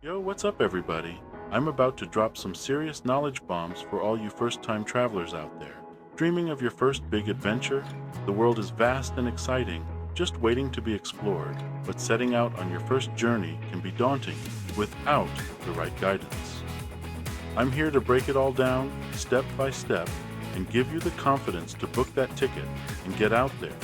Yo, what's up, everybody? I'm about to drop some serious knowledge bombs for all you first time travelers out there. Dreaming of your first big adventure? The world is vast and exciting, just waiting to be explored, but setting out on your first journey can be daunting without the right guidance. I'm here to break it all down, step by step, and give you the confidence to book that ticket and get out there.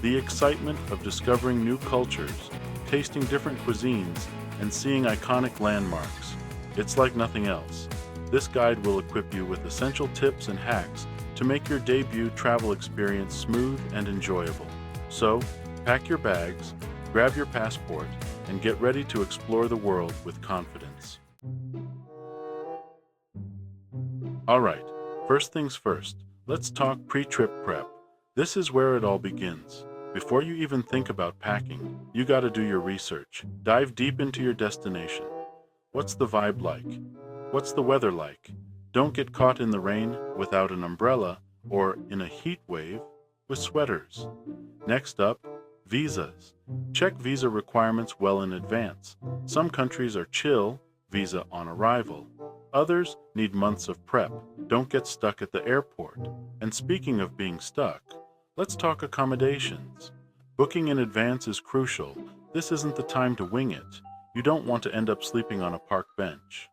The excitement of discovering new cultures, tasting different cuisines, and seeing iconic landmarks. It's like nothing else. This guide will equip you with essential tips and hacks to make your debut travel experience smooth and enjoyable. So, pack your bags, grab your passport, and get ready to explore the world with confidence. Alright, first things first, let's talk pre-trip prep. This is where it all begins. Before you even think about packing, you gotta do your research. Dive deep into your destination. What's the vibe like? What's the weather like? Don't get caught in the rain without an umbrella or in a heat wave with sweaters. Next up, visas. Check visa requirements well in advance. Some countries are chill, visa on arrival. Others need months of prep. Don't get stuck at the airport. And speaking of being stuck, let's talk accommodations. Booking in advance is crucial. This isn't the time to wing it. You don't want to end up sleeping on a park bench.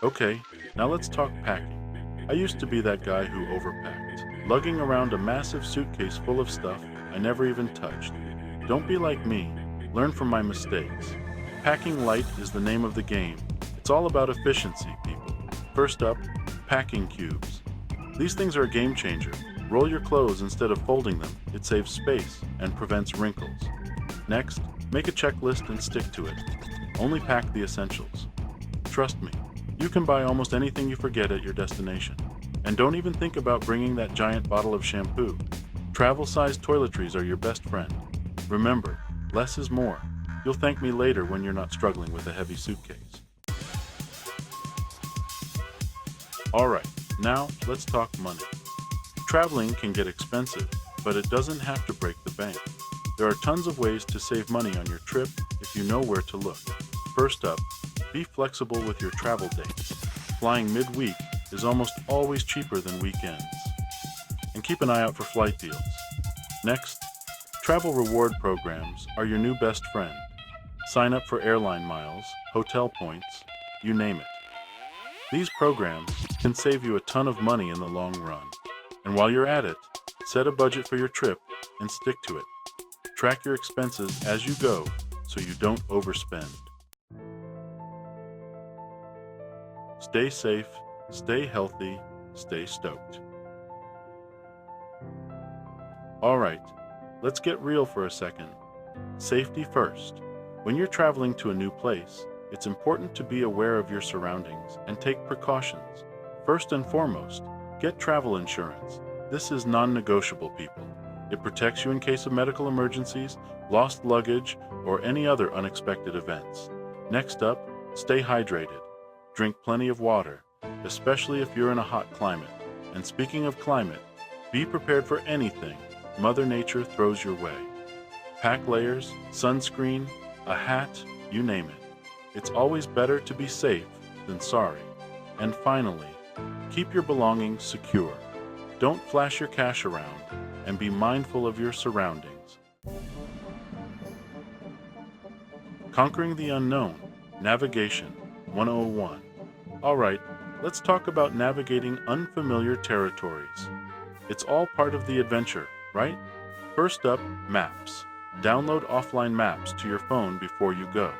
Okay, now let's talk packing. I used to be that guy who overpacked, lugging around a massive suitcase full of stuff I never even touched. Don't be like me. Learn from my mistakes. Packing light is the name of the game. It's all about efficiency, people. First up, packing cubes. These things are a game changer. Roll your clothes instead of folding them. It saves space and prevents wrinkles. Next, make a checklist and stick to it. Only pack the essentials. Trust me, you can buy almost anything you forget at your destination. And don't even think about bringing that giant bottle of shampoo. Travel-sized toiletries are your best friend. Remember, less is more. You'll thank me later when you're not struggling with a heavy suitcase. Alright, now let's talk money. Traveling can get expensive, but it doesn't have to break the bank. There are tons of ways to save money on your trip if you know where to look. First up, be flexible with your travel dates. Flying midweek is almost always cheaper than weekends. And keep an eye out for flight deals. Next, travel reward programs are your new best friend. Sign up for airline miles, hotel points, you name it. These programs can save you a ton of money in the long run. And while you're at it, set a budget for your trip and stick to it. Track your expenses as you go so you don't overspend. Stay safe, stay healthy, stay stoked. Alright, let's get real for a second. Safety first. When you're traveling to a new place, it's important to be aware of your surroundings and take precautions. First and foremost, get travel insurance. This is non-negotiable, people. It protects you in case of medical emergencies, lost luggage, or any other unexpected events. Next up, stay hydrated. Drink plenty of water, especially if you're in a hot climate. And speaking of climate, be prepared for anything Mother Nature throws your way. Pack layers, sunscreen, a hat, you name it. It's always better to be safe than sorry. And finally, keep your belongings secure. Don't flash your cash around, and be mindful of your surroundings. Conquering the Unknown, Navigation 101. Alright, let's talk about navigating unfamiliar territories. It's all part of the adventure, right? First up, maps. Download offline maps to your phone before you go.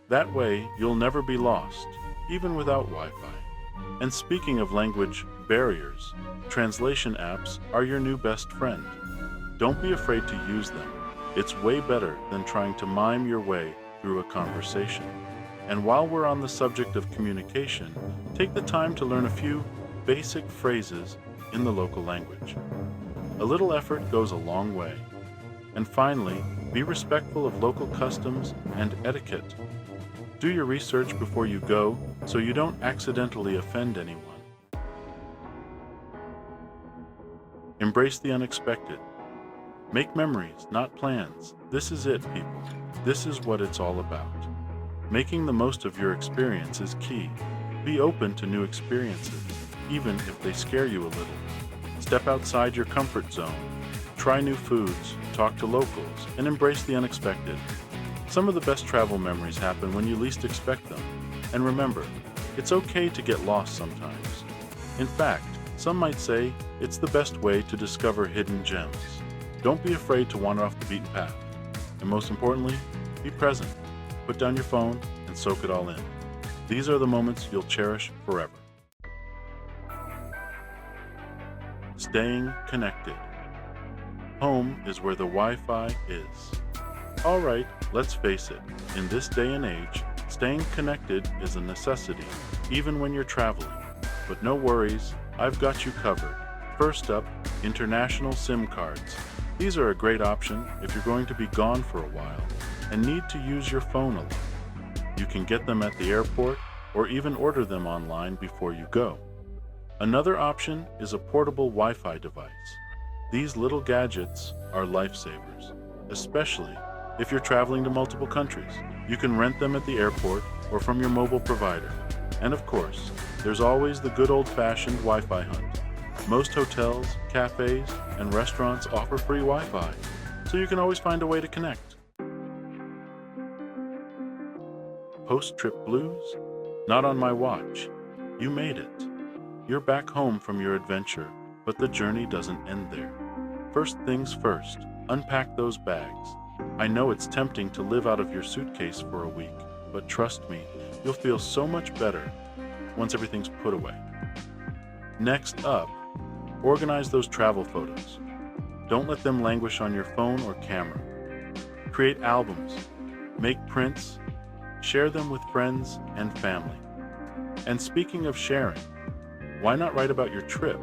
That way, you'll never be lost, even without Wi-Fi. And speaking of language barriers, translation apps are your new best friend. Don't be afraid to use them. It's way better than trying to mime your way through a conversation. And while we're on the subject of communication, take the time to learn a few basic phrases in the local language. A little effort goes a long way. And finally, be respectful of local customs and etiquette. Do your research before you go so you don't accidentally offend anyone. Embrace the unexpected. Make memories, not plans. This is it, people. This is what it's all about. Making the most of your experience is key. Be open to new experiences, even if they scare you a little. Step outside your comfort zone. Try new foods, talk to locals, and embrace the unexpected. Some of the best travel memories happen when you least expect them. And remember, it's okay to get lost sometimes. In fact, some might say it's the best way to discover hidden gems. Don't be afraid to wander off the beaten path. And most importantly, be present. Put down your phone and soak it all in. These are the moments you'll cherish forever. Staying connected. Home is where the Wi-Fi is. Alright, let's face it, in this day and age, staying connected is a necessity, even when you're traveling. But no worries, I've got you covered. First up, international SIM cards. These are a great option if you're going to be gone for a while and need to use your phone a lot. You can get them at the airport or even order them online before you go. Another option is a portable Wi-Fi device. These little gadgets are lifesavers, especially if you're traveling to multiple countries. You can rent them at the airport or from your mobile provider. And of course, there's always the good old-fashioned Wi-Fi hunt. Most hotels, cafes, and restaurants offer free Wi-Fi, so you can always find a way to connect. Post-trip blues? Not on my watch. You made it. You're back home from your adventure, but the journey doesn't end there. First things first, unpack those bags. I know it's tempting to live out of your suitcase for a week, but trust me, you'll feel so much better once everything's put away. Next up, organize those travel photos. Don't let them languish on your phone or camera. Create albums, make prints, share them with friends and family. And speaking of sharing, why not write about your trip?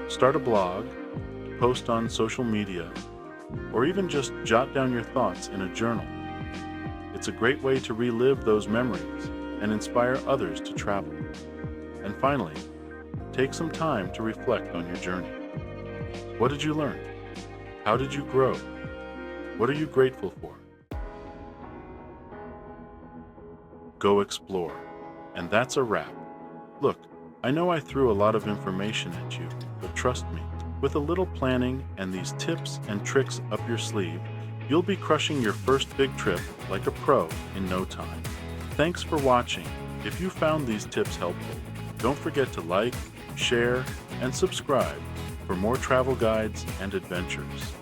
Start a blog, post on social media, or even just jot down your thoughts in a journal. It's a great way to relive those memories and inspire others to travel. And finally, take some time to reflect on your journey. What did you learn? How did you grow? What are you grateful for? Go explore. And that's a wrap. Look, I know I threw a lot of information at you, but trust me, with a little planning and these tips and tricks up your sleeve, you'll be crushing your first big trip like a pro in no time. Thanks for watching. If you found these tips helpful, don't forget to like, share, and subscribe for more travel guides and adventures.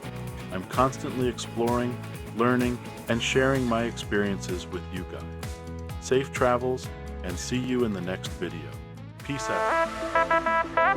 I'm constantly exploring, learning, and sharing my experiences with you guys. Safe travels, and see you in the next video. Peace out.